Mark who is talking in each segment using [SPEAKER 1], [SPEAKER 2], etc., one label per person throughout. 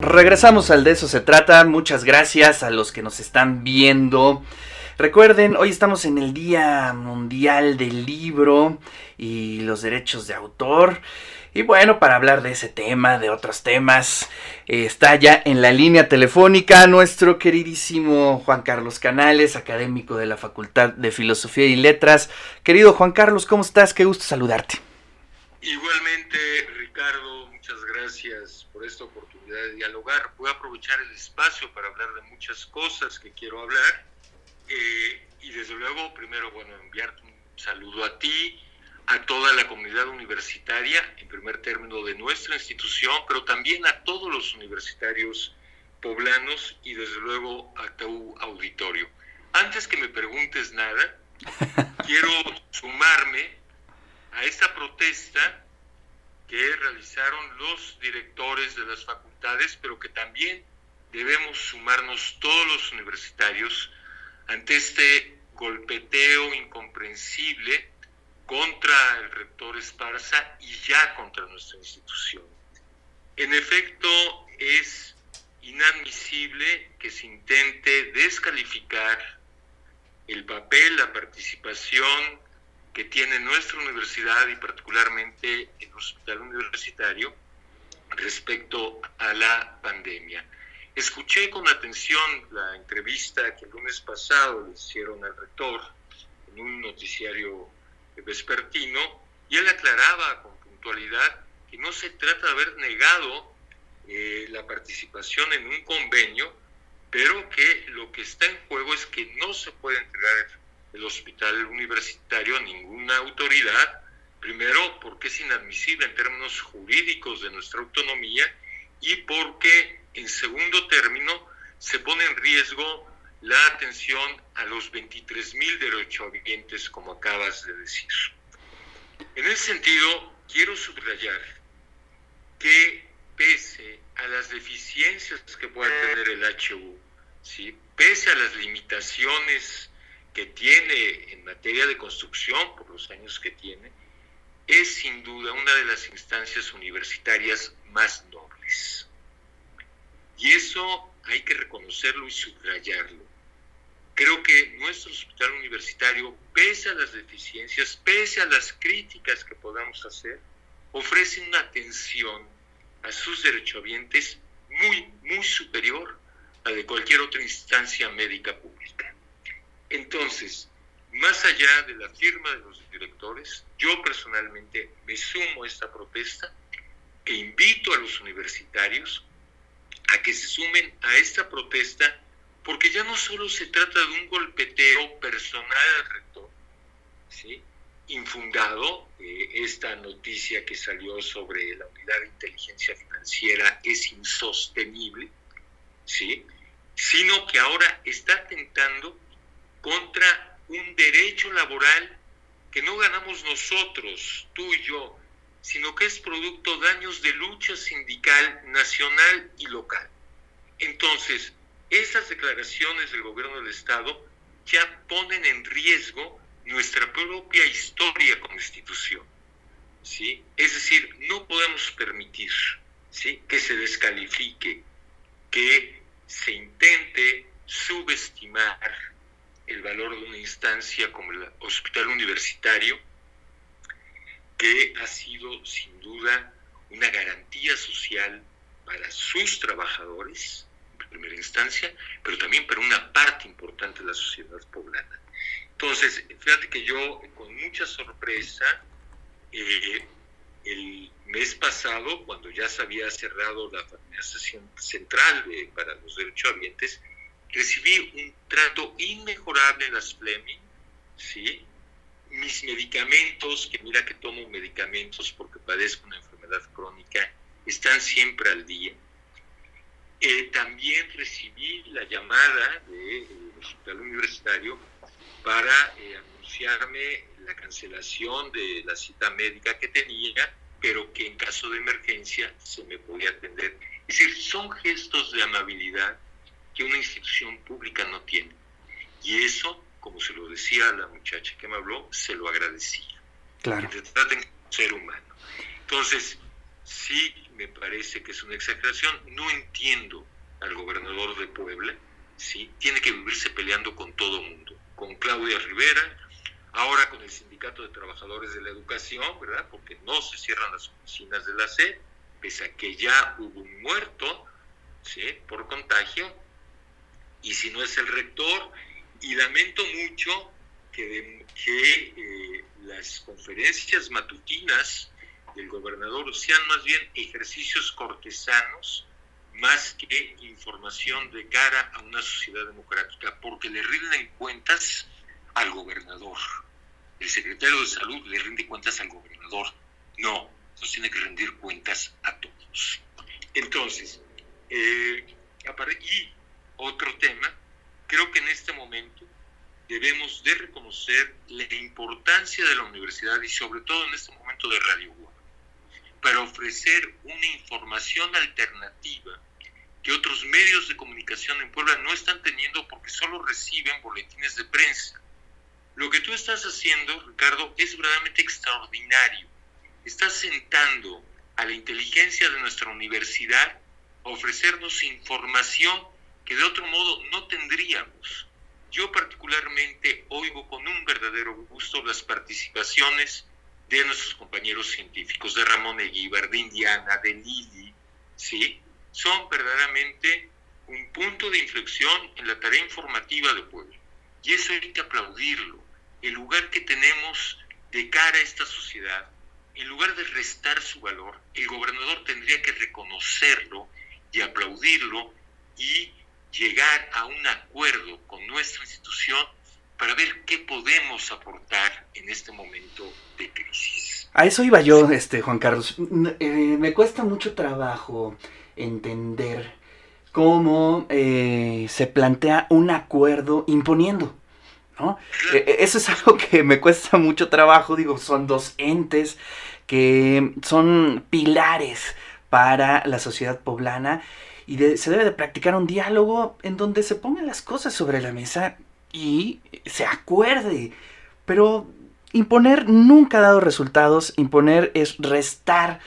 [SPEAKER 1] Regresamos al De Eso Se Trata. Muchas gracias a los que nos están viendo. Recuerden, hoy estamos en el Día Mundial del Libro y los derechos de autor. Y bueno, para hablar de ese tema, de otros temas, está ya en la línea telefónica nuestro queridísimo Juan Carlos Canales, académico de la Facultad de Filosofía y Letras. Querido Juan Carlos, ¿cómo estás? Qué gusto saludarte.
[SPEAKER 2] Igualmente, Ricardo, muchas gracias por esta oportunidad de dialogar. Voy a aprovechar el espacio para hablar de muchas cosas que quiero hablar. Y desde luego, primero, enviarte un saludo a ti, a toda la comunidad universitaria, en primer término de nuestra institución, pero también a todos los universitarios poblanos y desde luego a tu auditorio. Antes que me preguntes nada, quiero sumarme a esta protesta que realizaron los directores de las facultades, pero que también debemos sumarnos todos los universitarios ante este golpeteo incomprensible contra el rector Esparza y ya contra nuestra institución. En efecto, es inadmisible que se intente descalificar el papel, la participación que tiene nuestra universidad y particularmente el hospital universitario respecto a la pandemia. Escuché con atención la entrevista que el lunes pasado le hicieron al rector en un noticiario vespertino y él aclaraba con puntualidad que no se trata de haber negado la participación en un convenio, pero que lo que está en juego es que no se puede entregar el hospital universitario a ninguna autoridad, primero porque es inadmisible en términos jurídicos de nuestra autonomía y porque en segundo término se pone en riesgo la atención a los 23,000 derechohabientes, como acabas de decir. En ese sentido, quiero subrayar que pese a las deficiencias que pueda tener el HU, ¿sí?, pese a las limitaciones que tiene en materia de construcción por los años que tiene, es sin duda una de las instancias universitarias más nobles. Y eso hay que reconocerlo y subrayarlo. Creo que nuestro hospital universitario, pese a las deficiencias, pese a las críticas que podamos hacer, ofrece una atención a sus derechohabientes muy superior a de cualquier otra instancia médica pública. Entonces, más allá de la firma de los directores, yo personalmente me sumo a esta protesta e invito a los universitarios a que se sumen a esta protesta, porque ya no solo se trata de un golpeteo personal al rector, ¿sí?, infundado. Esta noticia que salió sobre la unidad de inteligencia financiera es insostenible, ¿sí?, sino que ahora está atentando contra un derecho laboral que no ganamos nosotros, tú y yo, sino que es producto de años de lucha sindical nacional y local. Entonces, estas declaraciones del gobierno del Estado ya ponen en riesgo nuestra propia historia como institución, ¿sí? Es decir, no podemos permitir, ¿sí?, que se descalifique, que se intente subestimar el valor de una instancia como el hospital universitario, que ha sido sin duda una garantía social para sus trabajadores, en primera instancia, pero también para una parte importante de la sociedad poblana. Entonces, fíjate que yo, con mucha sorpresa, el mes pasado, cuando ya se había cerrado la Administración Central para los derechohabientes, recibí un trato inmejorable en las Fleming, ¿sí? Mis medicamentos, que mira que tomo medicamentos porque padezco una enfermedad crónica, están siempre al día. También recibí la llamada del hospital universitario para anunciarme la cancelación de la cita médica que tenía, pero que en caso de emergencia se me podía atender. Es decir, son gestos de amabilidad que una institución pública no tiene. Y eso, como se lo decía a la muchacha que me habló, se lo agradecía.
[SPEAKER 1] Claro.
[SPEAKER 2] Que te traten como ser humano. Entonces, sí me parece que es una exageración. No entiendo al gobernador de Puebla, ¿sí? Tiene que vivirse peleando con todo mundo, con Claudia Rivera, ahora con el Sindicato de Trabajadores de la Educación, ¿verdad? Porque no se cierran las oficinas de la SEP, pese a que ya hubo un muerto, ¿sí?, por contagio, y si no es el rector, y lamento mucho que las conferencias matutinas del gobernador sean más bien ejercicios cortesanos más que información de cara a una sociedad democrática, porque le rinden cuentas al gobernador. El secretario de Salud le rinde cuentas al gobernador. No, nos tiene que rendir cuentas a todos. Entonces, y otro tema, creo que en este momento debemos de reconocer la importancia de la universidad y sobre todo en este momento de Radio UAM, para ofrecer una información alternativa que otros medios de comunicación en Puebla no están teniendo porque solo reciben boletines de prensa. Lo que tú estás haciendo, Ricardo, es verdaderamente extraordinario. Estás sentando a la inteligencia de nuestra universidad a ofrecernos información que de otro modo no tendríamos. Yo particularmente oigo con un verdadero gusto las participaciones de nuestros compañeros científicos, de Ramón Eguíbar, de Indiana, de Lili, ¿sí? Son verdaderamente un punto de inflexión en la tarea informativa de Puebla. Y eso hay que aplaudirlo. El lugar que tenemos de cara a esta sociedad, en lugar de restar su valor, el gobernador tendría que reconocerlo y aplaudirlo y llegar a un acuerdo con nuestra institución para ver qué podemos aportar en este momento de crisis.
[SPEAKER 1] A eso iba yo, Juan Carlos. Me cuesta mucho trabajo entender cómo se plantea un acuerdo imponiendo, ¿no? Eso es algo que me cuesta mucho trabajo. Digo, son dos entes que son pilares para la sociedad poblana y se debe de practicar un diálogo en donde se pongan las cosas sobre la mesa y se acuerde. Pero imponer nunca ha dado resultados. Imponer es restar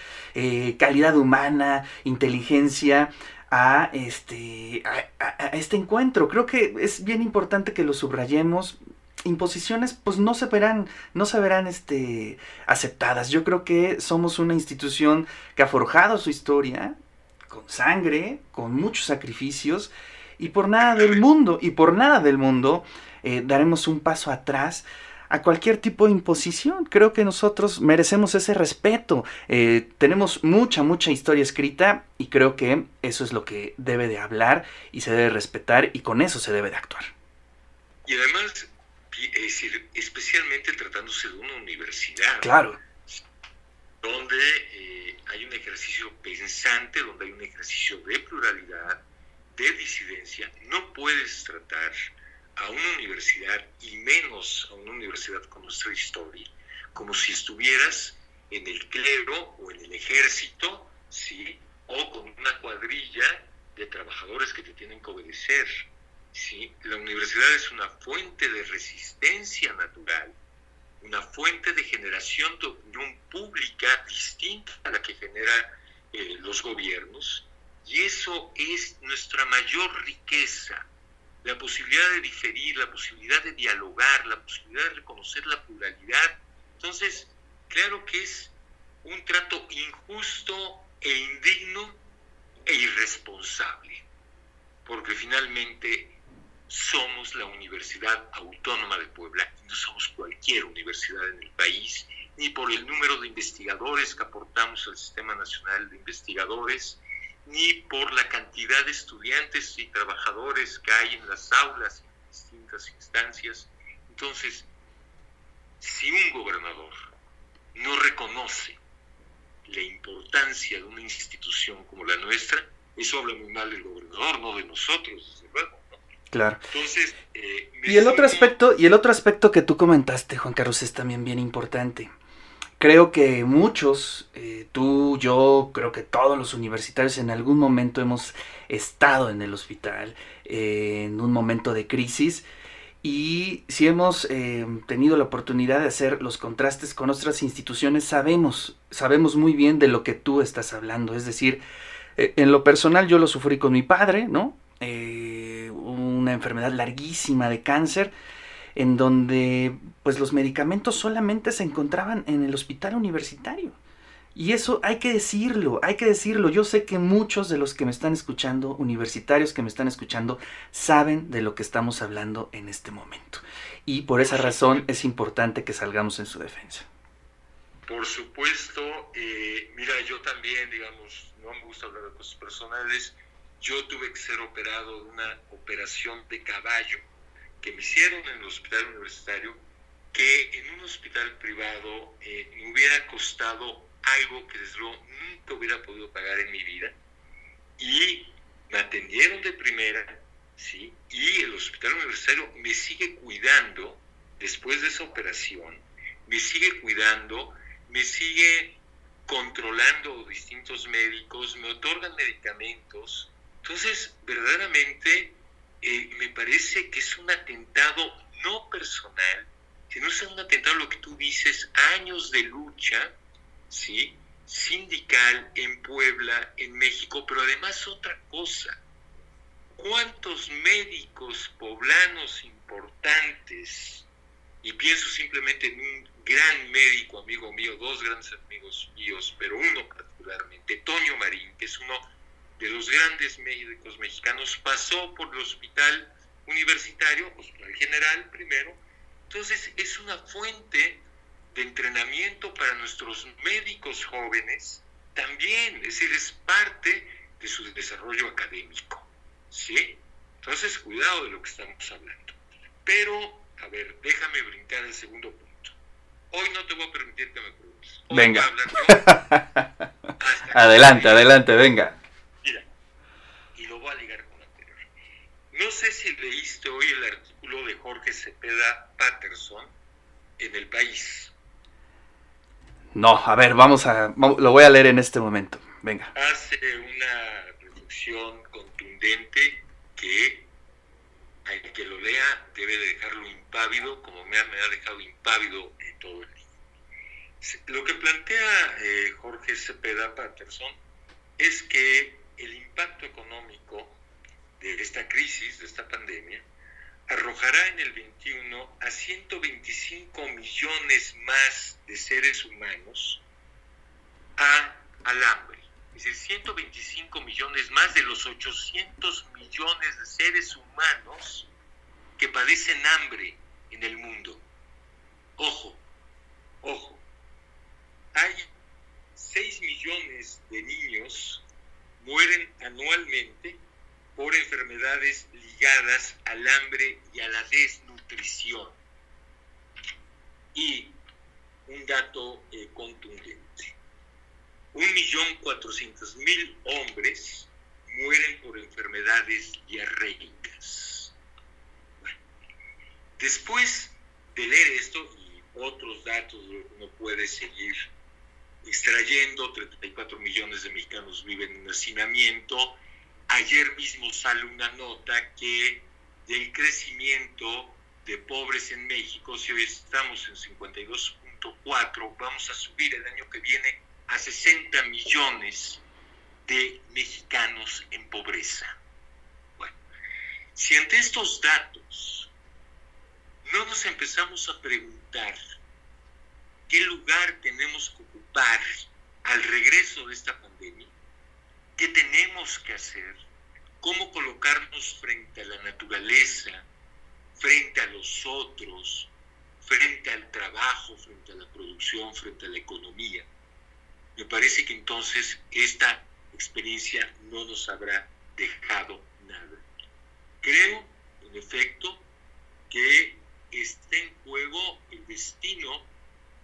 [SPEAKER 1] calidad humana, inteligencia a este encuentro. Creo que es bien importante que lo subrayemos. Imposiciones pues no se verán aceptadas. Yo creo que somos una institución que ha forjado su historia con sangre, con muchos sacrificios, y por nada del mundo daremos un paso atrás a cualquier tipo de imposición. Creo que nosotros merecemos ese respeto. Tenemos mucha historia escrita y creo que eso es lo que debe de hablar y se debe respetar y con eso se debe de actuar.
[SPEAKER 2] Y además, es decir, especialmente tratándose de una universidad.
[SPEAKER 1] Claro.
[SPEAKER 2] Donde hay un ejercicio pensante, donde hay un ejercicio de pluralidad, de disidencia. No puedes tratar a una universidad, y menos a una universidad con nuestra historia, como si estuvieras en el clero o en el ejército, ¿sí?, o con una cuadrilla de trabajadores que te tienen que obedecer, ¿sí? La universidad es una fuente de resistencia natural, una fuente de generación de opinión pública distinta a la que genera los gobiernos, y eso es nuestra mayor riqueza. La posibilidad de diferir, la posibilidad de dialogar, la posibilidad de reconocer la pluralidad. Entonces, claro que es un trato injusto e indigno e irresponsable, porque finalmente somos la Universidad Autónoma de Puebla y no somos cualquier universidad en el país, ni por el número de investigadores que aportamos al Sistema Nacional de Investigadores, ni por la cantidad de estudiantes y trabajadores que hay en las aulas, en distintas instancias. Entonces, si un gobernador no reconoce la importancia de una institución como la nuestra, eso habla muy mal del gobernador, no de nosotros, desde luego, ¿no?
[SPEAKER 1] Claro.
[SPEAKER 2] Entonces,
[SPEAKER 1] y el otro aspecto que tú comentaste, Juan Carlos, es también bien importante. Creo que muchos, tú, yo, creo que todos los universitarios en algún momento hemos estado en el hospital, en un momento de crisis, Y si hemos tenido la oportunidad de hacer los contrastes con otras instituciones, sabemos muy bien de lo que tú estás hablando. Es decir, en lo personal yo lo sufrí con mi padre, ¿no? Una enfermedad larguísima de cáncer, en donde pues los medicamentos solamente se encontraban en el hospital universitario. Y eso hay que decirlo, hay que decirlo. Yo sé que muchos de los que me están escuchando, universitarios que me están escuchando, saben de lo que estamos hablando en este momento. Y por esa razón es importante que salgamos en su defensa.
[SPEAKER 2] Por supuesto, mira, yo también, digamos, no me gusta hablar de cosas personales. Yo tuve que ser operado de una operación de caballo que me hicieron en el hospital universitario, que en un hospital privado me hubiera costado algo que desde luego nunca hubiera podido pagar en mi vida, y me atendieron de primera, ¿sí? Y el hospital universitario me sigue cuidando después de esa operación, me sigue cuidando, me sigue controlando distintos médicos, me otorgan medicamentos. Entonces, verdaderamente me parece que es un atentado no personal, que no es un atentado lo que tú dices, años de lucha, ¿sí?, sindical en Puebla, en México, pero además otra cosa, ¿cuántos médicos poblanos importantes, y pienso simplemente en un gran médico amigo mío, dos grandes amigos míos, pero uno particularmente, Toño Marín, que es uno de los grandes médicos mexicanos, pasó por el hospital universitario, Hospital General primero? Entonces es una fuente de entrenamiento para nuestros médicos jóvenes también, es decir, es parte de su desarrollo académico, ¿sí? Entonces, cuidado de lo que estamos hablando. Pero, a ver, déjame brincar al segundo punto. Hoy no te voy a permitir que me preguntes. Hoy
[SPEAKER 1] venga.
[SPEAKER 2] voy a hablar yo.
[SPEAKER 1] Adelante, venga.
[SPEAKER 2] Mira, y lo voy a ligar con lo anterior. No sé si leíste hoy el artículo de Jorge Cepeda Patterson en El País.
[SPEAKER 1] No, a ver, lo voy a leer en este momento. Venga.
[SPEAKER 2] Hace una reflexión contundente que al que lo lea debe de dejarlo impávido, como me ha dejado impávido todo el día. Lo que plantea Jorge Cepeda Patterson es que el impacto económico de esta crisis, de esta pandemia, arrojará en el 21 a 125 millones más de seres humanos al hambre. Es decir, 125 millones más de los 800 millones de seres humanos que padecen hambre en el mundo. Ojo, hay 6 millones de niños mueren anualmente por enfermedades ligadas al hambre y a la desnutrición. Y un dato contundente: 1.400.000 hombres mueren por enfermedades diarreicas. Bueno, después de leer esto y otros datos, uno puede seguir extrayendo. 34 millones de mexicanos viven en hacinamiento. Ayer mismo sale una nota que del crecimiento de pobres en México, si hoy estamos en 52.4, vamos a subir el año que viene a 60 millones de mexicanos en pobreza. Bueno, si ante estos datos no nos empezamos a preguntar qué lugar tenemos que ocupar al regreso de esta pandemia, ¿qué tenemos que hacer? ¿Cómo colocarnos frente a la naturaleza, frente a los otros, frente al trabajo, frente a la producción, frente a la economía? Me parece que entonces esta experiencia no nos habrá dejado nada. Creo, en efecto, que está en juego el destino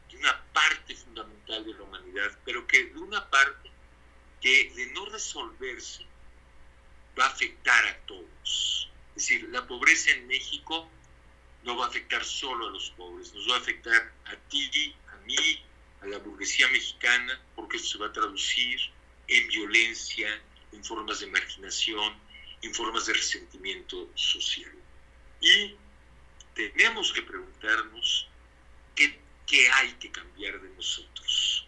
[SPEAKER 2] de una parte fundamental de la humanidad, pero que de una parte que de no resolverse va a afectar a todos. Es decir, la pobreza en México no va a afectar solo a los pobres, nos va a afectar a ti, a mí, a la burguesía mexicana, porque esto se va a traducir en violencia, en formas de marginación, en formas de resentimiento social. Y tenemos que preguntarnos qué hay que cambiar de nosotros,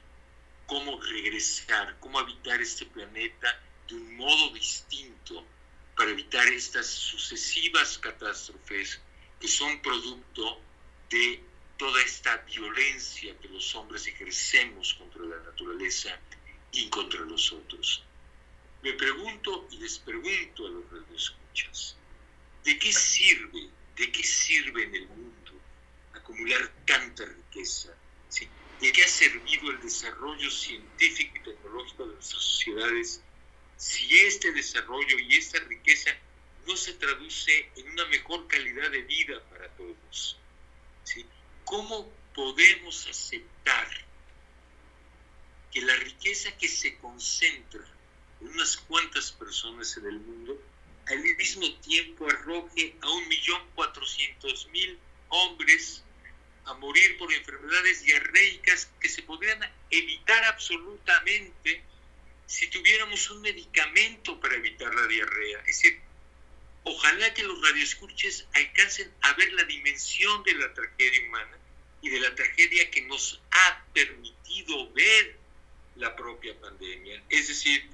[SPEAKER 2] cómo regresar, cómo habitar este planeta de un modo distinto para evitar estas sucesivas catástrofes que son producto de toda esta violencia que los hombres ejercemos contra la naturaleza y contra los otros. Me pregunto y les pregunto a los radioescuchas, ¿de qué sirve en el mundo acumular tanta riqueza? ¿Sí? ¿De qué ha servido el desarrollo científico y tecnológico de nuestras sociedades si este desarrollo y esta riqueza no se traduce en una mejor calidad de vida para todos? ¿Sí? ¿Cómo podemos aceptar que la riqueza que se concentra en unas cuantas personas en el mundo al mismo tiempo arroje a 1.400.000 hombres a morir por enfermedades diarreicas que se podrían evitar absolutamente si tuviéramos un medicamento para evitar la diarrea? Es decir, ojalá que los radioescuches alcancen a ver la dimensión de la tragedia humana y de la tragedia que nos ha permitido ver la propia pandemia. Es decir,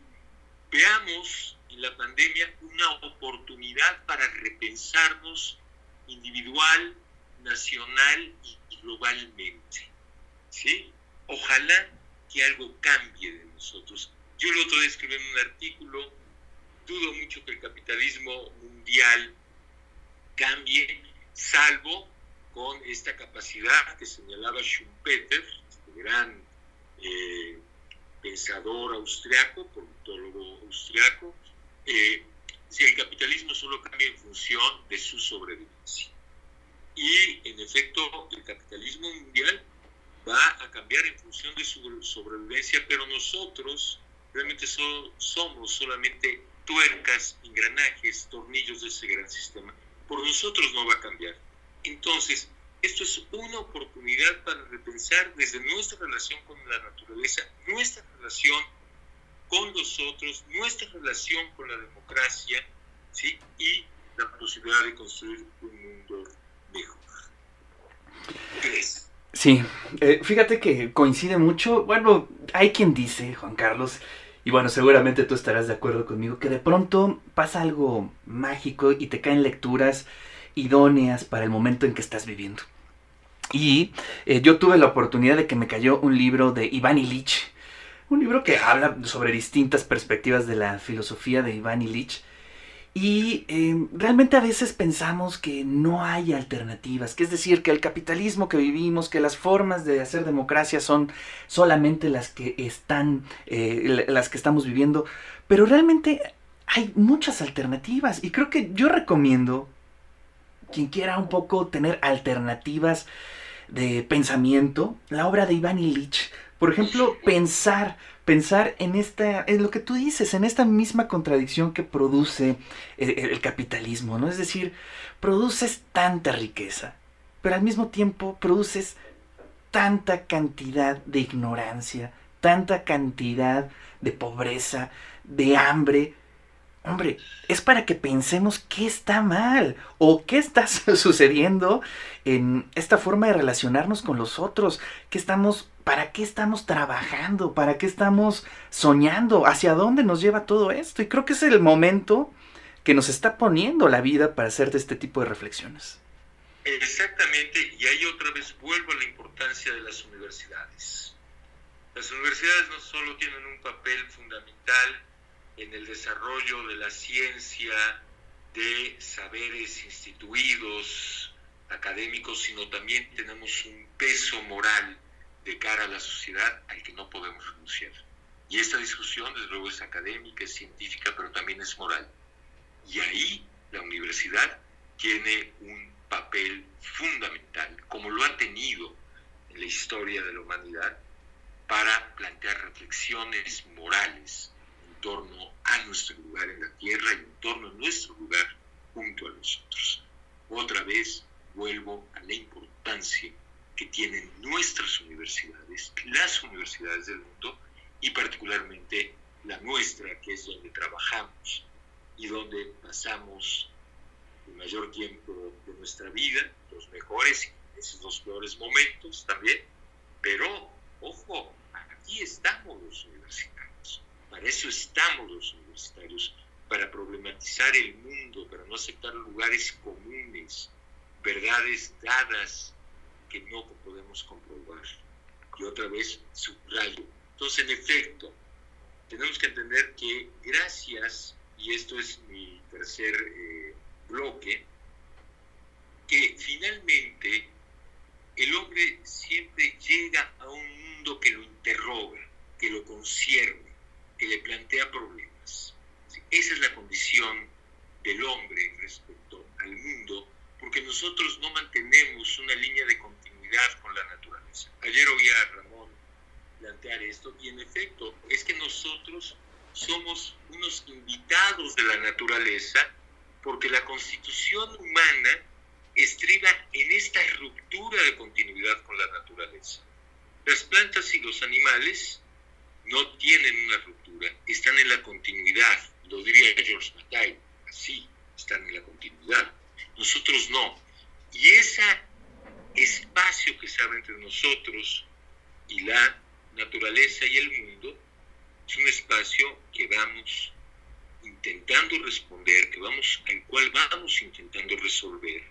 [SPEAKER 2] veamos en la pandemia una oportunidad para repensarnos individual, nacional y globalmente. ¿Sí? Ojalá que algo cambie de nosotros. Yo el otro día escribí en un artículo, dudo mucho que el capitalismo mundial cambie, salvo con esta capacidad que señalaba Schumpeter, este gran pensador austriaco, politólogo austriaco, si el capitalismo solo cambia en función de su sobrevivencia. Y en efecto, el capitalismo mundial va a cambiar en función de su sobrevivencia, pero nosotros realmente somos solamente tuercas, engranajes, tornillos de ese gran sistema. Por nosotros no va a cambiar. Entonces, esto es una oportunidad para repensar desde nuestra relación con la naturaleza, nuestra relación con los otros, nuestra relación con la democracia, ¿sí? Y la posibilidad de construir un mundo mejor. ¿Crees?
[SPEAKER 1] Sí, fíjate que coincide mucho. Bueno, hay quien dice, Juan Carlos, y bueno, seguramente tú estarás de acuerdo conmigo, que de pronto pasa algo mágico y te caen lecturas idóneas para el momento en que estás viviendo. Y yo tuve la oportunidad de que me cayó un libro de Iván Ilich, un libro que habla sobre distintas perspectivas de la filosofía de Iván Ilich. Y realmente a veces pensamos que no hay alternativas, que es decir, que el capitalismo que vivimos, que las formas de hacer democracia son solamente las que estamos viviendo, pero realmente hay muchas alternativas y creo que yo recomiendo, quien quiera un poco tener alternativas de pensamiento, la obra de Iván Ilich. Por ejemplo, pensar en lo que tú dices, en esta misma contradicción que produce el capitalismo, ¿no? Es decir, produces tanta riqueza, pero al mismo tiempo produces tanta cantidad de ignorancia, tanta cantidad de pobreza, de hambre. Hombre, es para que pensemos qué está mal o qué está sucediendo en esta forma de relacionarnos con los otros. ¿Para qué estamos trabajando? ¿Para qué estamos soñando? ¿Hacia dónde nos lleva todo esto? Y creo que es el momento que nos está poniendo la vida para hacer este tipo de reflexiones.
[SPEAKER 2] Exactamente, y ahí otra vez vuelvo a la importancia de las universidades. Las universidades no solo tienen un papel fundamental en el desarrollo de la ciencia, de saberes instituidos, académicos, sino también tenemos un peso moral de cara a la sociedad al que no podemos renunciar. Y esta discusión, desde luego, es académica, es científica, pero también es moral. Y ahí la universidad tiene un papel fundamental, como lo ha tenido en la historia de la humanidad, para plantear reflexiones morales en torno a nuestro lugar en la Tierra y en torno a nuestro lugar junto a nosotros. Otra vez vuelvo a la importancia que tienen nuestras universidades, las universidades del mundo, y particularmente la nuestra, que es donde trabajamos y donde pasamos el mayor tiempo de nuestra vida, los mejores y esos los peores momentos también, pero, ojo, aquí estamos los universitarios, para eso estamos los universitarios, para problematizar el mundo, para no aceptar lugares comunes, verdades dadas que no podemos comprobar. Y otra vez subrayo. Entonces, en efecto, tenemos que entender que gracias, y esto es mi tercer bloque, que finalmente el hombre siempre llega a un mundo que lo interroga, que lo concierne, que le plantea problemas. Esa es la condición del hombre respecto al mundo, porque nosotros no mantenemos una línea de continuidad con la naturaleza. Ayer oí a Ramón plantear esto, y en efecto, es que nosotros somos unos invitados de la naturaleza, porque la constitución humana estriba en esta ruptura de continuidad con la naturaleza. Las plantas y los animales no tienen una ruptura, están en la continuidad, lo diría George Mackay, así, están en la continuidad. Nosotros no. Y ese espacio que se abre entre nosotros y la naturaleza y el mundo es un espacio que vamos intentando responder, al cual vamos intentando resolver,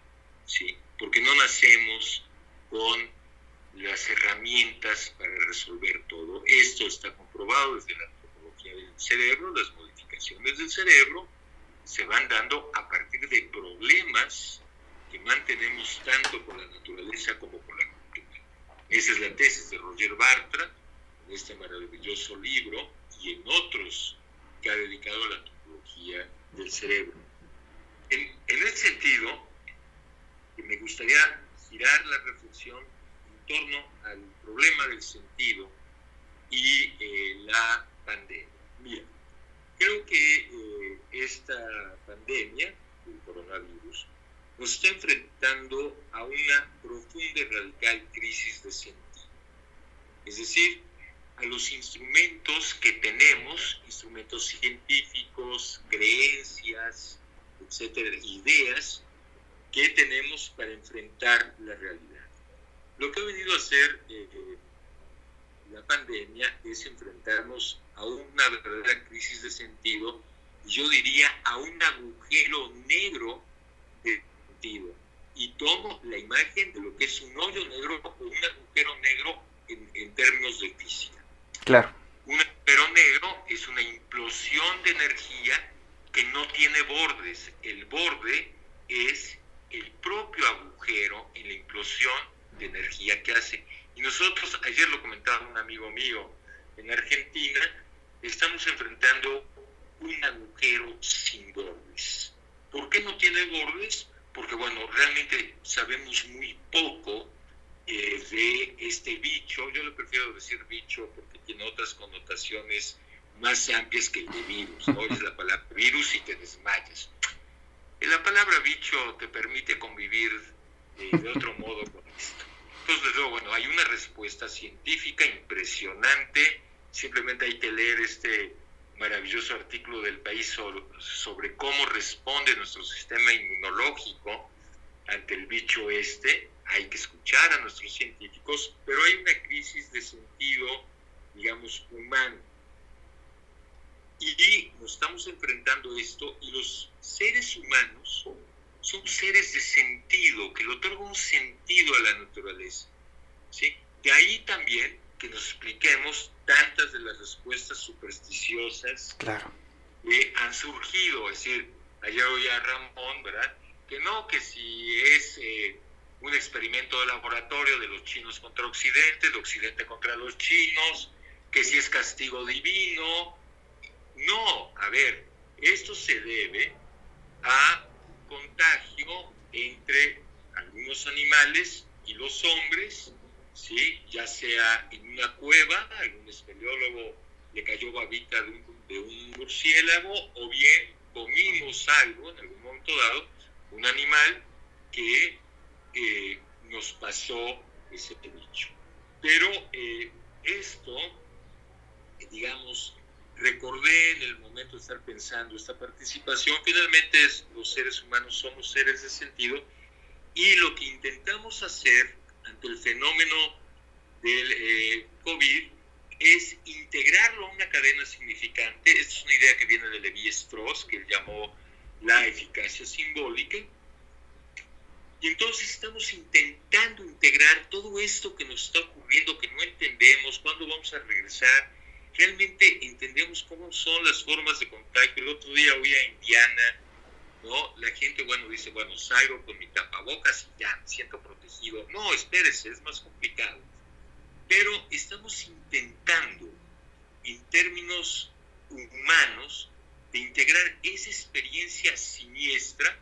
[SPEAKER 2] ¿sí? Porque no nacemos con las herramientas para resolver todo. Esto está comprobado desde la antropología del cerebro. Las modificaciones del cerebro se van dando a partir de problemas que mantenemos tanto con la naturaleza como con la cultura. Esa es la tesis de Roger Bartra, en este maravilloso libro y en otros que ha dedicado a la antropología del cerebro. En ese sentido, me gustaría girar la reflexión en torno al problema del sentido y la pandemia. Mira, creo que esta pandemia, el coronavirus, nos está enfrentando a una profunda y radical crisis de sentido. Es decir, a los instrumentos que tenemos, instrumentos científicos, creencias, etcétera, ideas que tenemos para enfrentar la realidad. Lo que ha venido a hacer la pandemia es enfrentarnos a una verdadera crisis de sentido, yo diría a un agujero negro de sentido. Y tomo la imagen de lo que es un hoyo negro o un agujero negro en términos de física.
[SPEAKER 1] Claro.
[SPEAKER 2] Un agujero negro es una implosión de energía que no tiene bordes. El borde es el propio agujero en la implosión de energía que hace. Y nosotros, ayer lo comentaba un amigo mío en Argentina, estamos enfrentando un agujero sin bordes. ¿Por qué no tiene bordes? Porque, bueno, realmente sabemos muy poco de este bicho. Yo le prefiero decir bicho porque tiene otras connotaciones más amplias que el de virus, ¿no? Es la palabra virus y te desmayas. La palabra bicho te permite convivir de otro modo con esto. Entonces, luego, bueno, hay una respuesta científica impresionante. Simplemente hay que leer este maravilloso artículo del País sobre cómo responde nuestro sistema inmunológico ante el bicho este. Hay que escuchar a nuestros científicos, pero hay una crisis de sentido, digamos, humano. Y nos estamos enfrentando a esto, y los seres humanos son seres de sentido, que le otorgan un sentido a la naturaleza, ¿sí? De ahí también que nos expliquemos tantas de las respuestas supersticiosas que han surgido. Es decir, ayer oí a Ramón, ¿verdad? Que no, que si es un experimento de laboratorio de los chinos contra Occidente, de Occidente contra los chinos, que si es castigo divino. No, a ver, esto se debe a contagio entre algunos animales y los hombres, ¿sí? Ya sea en una cueva, algún espeleólogo le cayó babita de un murciélago, o bien comimos algo en algún momento dado, un animal que nos pasó ese bicho. Pero esto, digamos, recordé en el momento de estar pensando esta participación, finalmente los seres humanos somos seres de sentido, y lo que intentamos hacer ante el fenómeno del COVID es integrarlo a una cadena significante. Esta es una idea que viene de Levi-Strauss, que él llamó la eficacia simbólica. Y entonces estamos intentando integrar todo esto que nos está ocurriendo, que no entendemos, cuándo vamos a regresar. Realmente entendemos cómo son las formas de contagio. El otro día oí a Indiana, ¿no? La gente, dice, salgo con mi tapabocas y ya me siento protegido. No, espérese, es más complicado. Pero estamos intentando, en términos humanos, de integrar esa experiencia siniestra,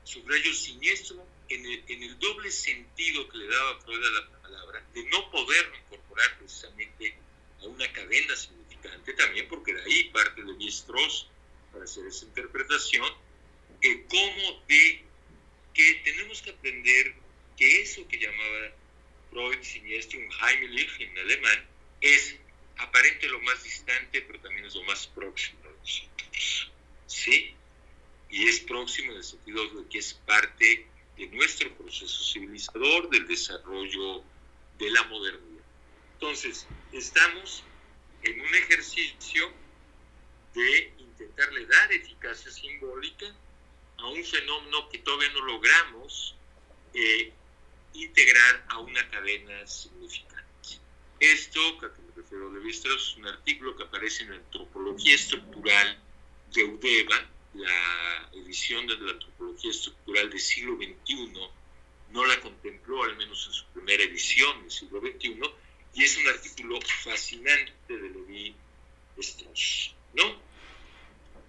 [SPEAKER 2] subrayo siniestro, en el doble sentido que le daba Freud a la palabra, de no poderlo incorporar precisamente a una cadena significante, también porque de ahí parte de Levi-Strauss para hacer esa interpretación, como de que tenemos que aprender que eso que llamaba Freud siniestro, un Heimlich en alemán, es aparente lo más distante, pero también es lo más próximo de nosotros, ¿sí? Y es próximo en el sentido de que es parte de nuestro proceso civilizador, del desarrollo de la modernidad. Entonces, estamos en un ejercicio de intentarle dar eficacia simbólica a un fenómeno que todavía no logramos integrar a una cadena significante. Esto, a que me refiero a Levi-Strauss, es un artículo que aparece en la Antropología Estructural de Eudeva, la edición de la Antropología Estructural del siglo XXI, no la contempló, al menos en su primera edición del siglo XXI, y es un artículo fascinante de Levi-Strauss, ¿no?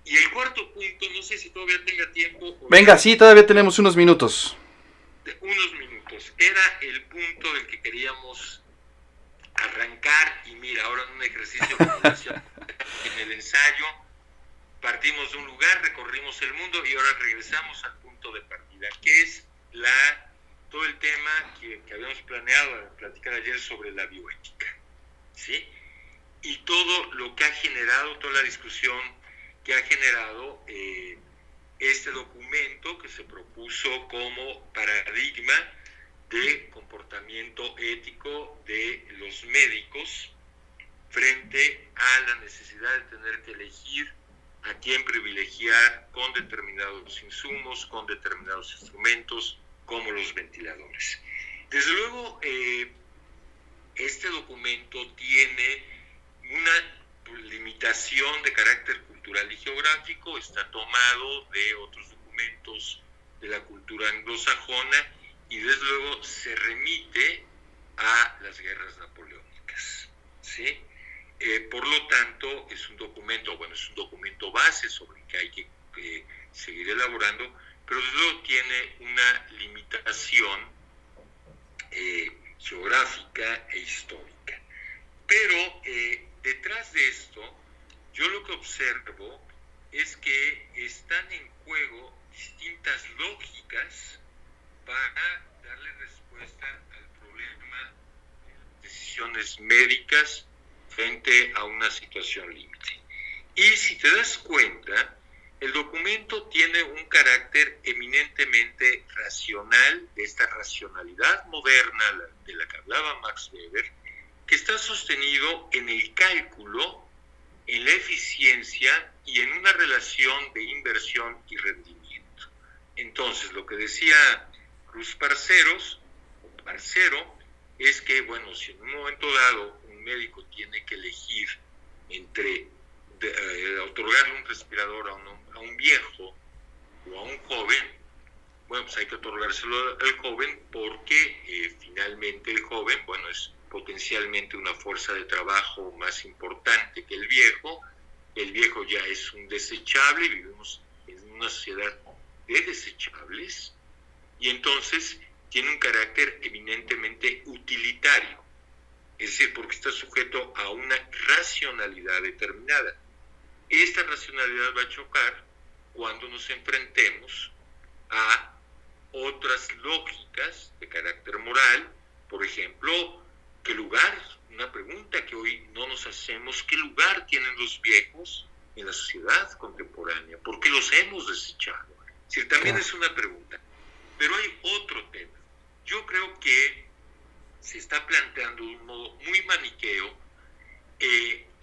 [SPEAKER 2] Y el cuarto punto, no sé si todavía tenga tiempo.
[SPEAKER 1] Venga, sí, todavía tenemos unos minutos.
[SPEAKER 2] Unos minutos. Era el punto del que queríamos arrancar, y mira, ahora en un ejercicio en el ensayo, partimos de un lugar, recorrimos el mundo y ahora regresamos al punto de partida, que es todo el tema que habíamos planeado platicar ayer sobre la bioética, ¿sí? Y todo lo que ha generado, toda la discusión que ha generado este documento que se propuso como paradigma de comportamiento ético de los médicos frente a la necesidad de tener que elegir a quién privilegiar con determinados insumos, con determinados instrumentos, como los ventiladores. Desde luego, este documento tiene una limitación de carácter cultural y geográfico, está tomado de otros documentos de la cultura anglosajona y desde luego se remite a las guerras napoleónicas, ¿sí? Por lo tanto, es un documento base sobre el que hay que seguir elaborando, pero desde luego tiene una limitación geográfica e histórica. Pero detrás de esto, yo lo que observo es que están en juego distintas lógicas para darle respuesta al problema de decisiones médicas frente a una situación límite. Y si te das cuenta, el documento tiene un carácter eminentemente racional, de esta racionalidad moderna de la que hablaba Max Weber, que está sostenido en el cálculo, en la eficiencia y en una relación de inversión y rendimiento. Entonces, lo que decía Cruz Parcero, es que, si en un momento dado un médico tiene que elegir entre otorgarle un respirador a un viejo o a un joven, pues hay que otorgárselo al joven porque finalmente el joven, es potencialmente una fuerza de trabajo más importante que el viejo ya es un desechable, vivimos en una sociedad de desechables, y entonces tiene un carácter eminentemente utilitario, es decir, porque está sujeto a una racionalidad determinada. Esta racionalidad va a chocar cuando nos enfrentemos a otras lógicas de carácter moral, por ejemplo, qué lugar una pregunta que hoy no nos hacemos: ¿qué lugar tienen los viejos en la sociedad contemporánea? ¿Por qué los hemos desechado? Es decir, también es una pregunta. Pero hay otro tema. Yo creo que se está planteando de un modo muy maniqueo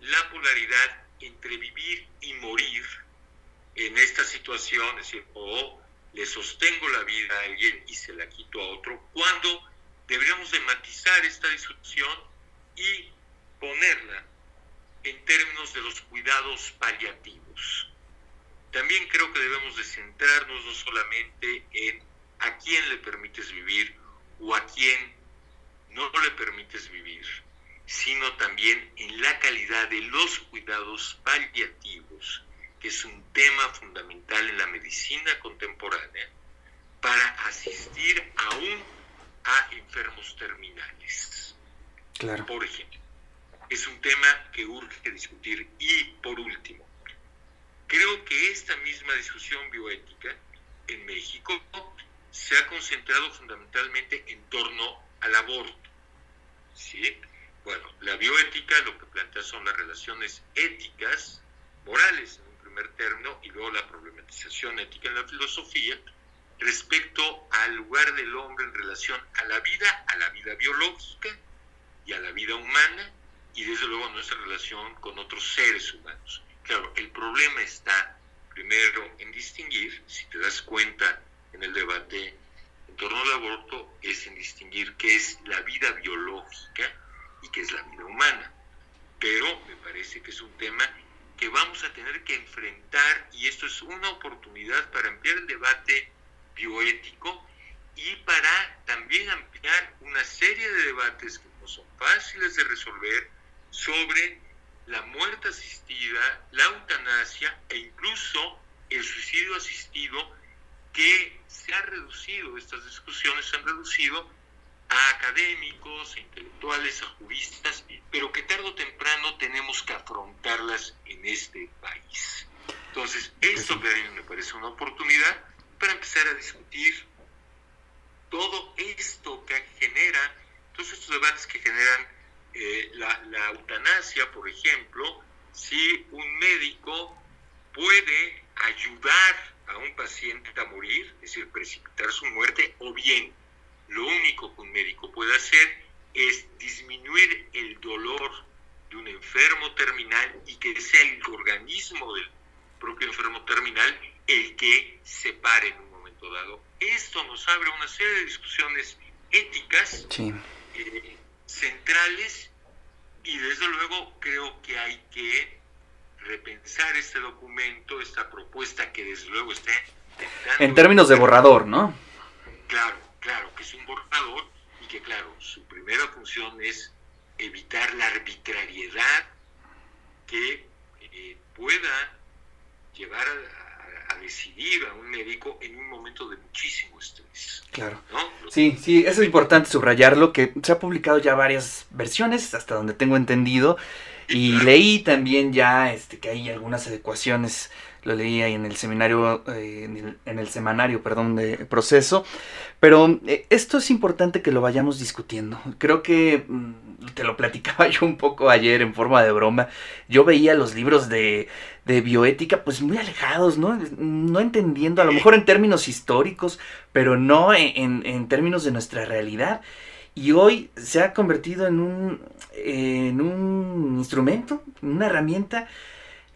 [SPEAKER 2] la polaridad entre vivir y morir en esta situación, es decir, o le sostengo la vida a alguien y se la quito a otro, cuando deberíamos de matizar esta discusión y ponerla en términos de los cuidados paliativos. También creo que debemos de centrarnos no solamente en a quién le permites vivir o a quién no le permites vivir, sino también en la calidad de los cuidados paliativos, que es un tema fundamental en la medicina contemporánea para asistir aún a enfermos terminales.
[SPEAKER 1] Claro.
[SPEAKER 2] Por ejemplo, es un tema que urge discutir. Y por último, creo que esta misma discusión bioética en México se ha concentrado fundamentalmente en torno al aborto, ¿sí? Bueno, la bioética lo que plantea son las relaciones éticas, morales en un primer término, y luego la problematización ética en la filosofía respecto al lugar del hombre en relación a la vida biológica y a la vida humana, y desde luego nuestra relación con otros seres humanos. Claro, el problema está primero en distinguir, si te das cuenta en el debate en torno al aborto, es en distinguir qué es la vida biológica y qué es la vida humana. Pero me parece que es un tema que vamos a tener que enfrentar, y esto es una oportunidad para ampliar el debate bioético y para también ampliar una serie de debates que no son fáciles de resolver sobre la muerte asistida, la eutanasia e incluso el suicidio asistido, que se ha reducido, estas discusiones se han reducido a académicos, a intelectuales, a juristas, pero que tarde o temprano tenemos que afrontarlas en este país. Entonces, esto que a mí me parece una oportunidad para empezar a discutir todo esto que genera, todos estos debates que generan la eutanasia, por ejemplo, si un médico puede ayudar a un paciente a morir, es decir, precipitar su muerte, o bien lo único que un médico puede hacer es disminuir el dolor de un enfermo terminal y que sea el organismo del propio enfermo terminal el que se pare en un momento dado. Esto nos abre una serie de discusiones éticas, sí, centrales, y desde luego creo que hay que repensar este documento, esta propuesta que desde luego está
[SPEAKER 1] en términos de borrador, ¿no?
[SPEAKER 2] Claro, que es un borrador y que, claro, su primera función es evitar la arbitrariedad que pueda llevar a decidir a un médico en un momento de muchísimo estrés.
[SPEAKER 1] Claro.
[SPEAKER 2] ¿No?
[SPEAKER 1] Sí, eso es importante subrayarlo, que se ha publicado ya varias versiones, hasta donde tengo entendido, y leí también ya que hay algunas adecuaciones. Lo leí ahí en el seminario, en el semanario, de Proceso. Pero esto es importante que lo vayamos discutiendo. Creo que te lo platicaba yo un poco ayer en forma de broma. Yo veía los libros de bioética pues muy alejados, ¿no? No entendiendo, a lo mejor en términos históricos, pero no en términos de nuestra realidad. Y hoy se ha convertido en un instrumento, una herramienta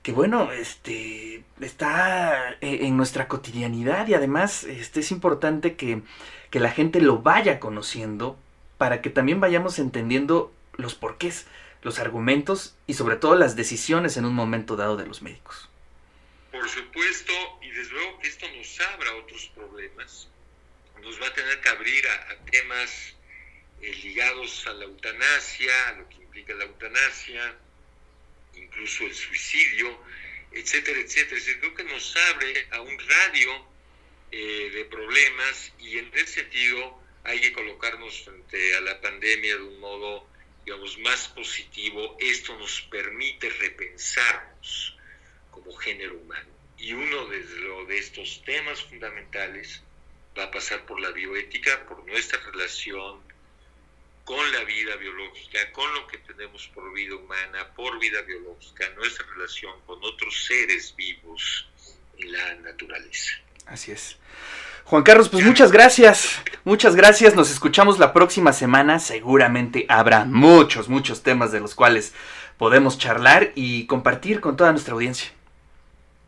[SPEAKER 1] que bueno, está en nuestra cotidianidad, y además es importante que la gente lo vaya conociendo para que también vayamos entendiendo los porqués, los argumentos y sobre todo las decisiones en un momento dado de los médicos.
[SPEAKER 2] Por supuesto, y desde luego que esto nos abra otros problemas, nos va a tener que abrir a temas ligados a la eutanasia, a lo que implica la eutanasia, incluso el suicidio, etcétera, etcétera. Es decir, creo que nos abre a un radio de problemas, y en ese sentido hay que colocarnos frente a la pandemia de un modo, digamos, más positivo. Esto nos permite repensarnos como género humano, y uno de estos temas fundamentales va a pasar por la bioética, por nuestra relación con la vida biológica, con lo que tenemos por vida humana, por vida biológica, nuestra relación con otros seres vivos en la naturaleza.
[SPEAKER 1] Así es. Juan Carlos, pues muchas gracias, nos escuchamos la próxima semana, seguramente habrá muchos temas de los cuales podemos charlar y compartir con toda nuestra audiencia.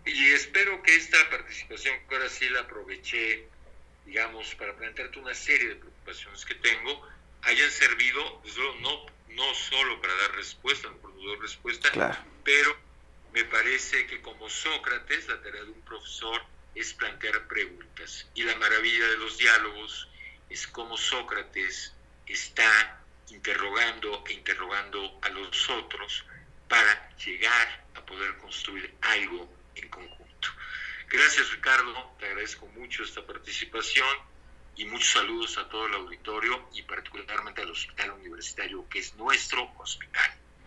[SPEAKER 2] Y espero que esta participación, que ahora sí la aproveché, digamos, para plantearte una serie de preocupaciones que tengo, hayan servido, no solo para dar respuesta, no doy respuesta,
[SPEAKER 1] claro,
[SPEAKER 2] pero me parece que como Sócrates, la tarea de un profesor es plantear preguntas. Y la maravilla de los diálogos es cómo Sócrates está interrogando a los otros para llegar a poder construir algo en conjunto. Gracias, Ricardo, te agradezco mucho esta participación y muchos saludos a todo el auditorio y particularmente al Hospital Universitario, que es nuestro hospital.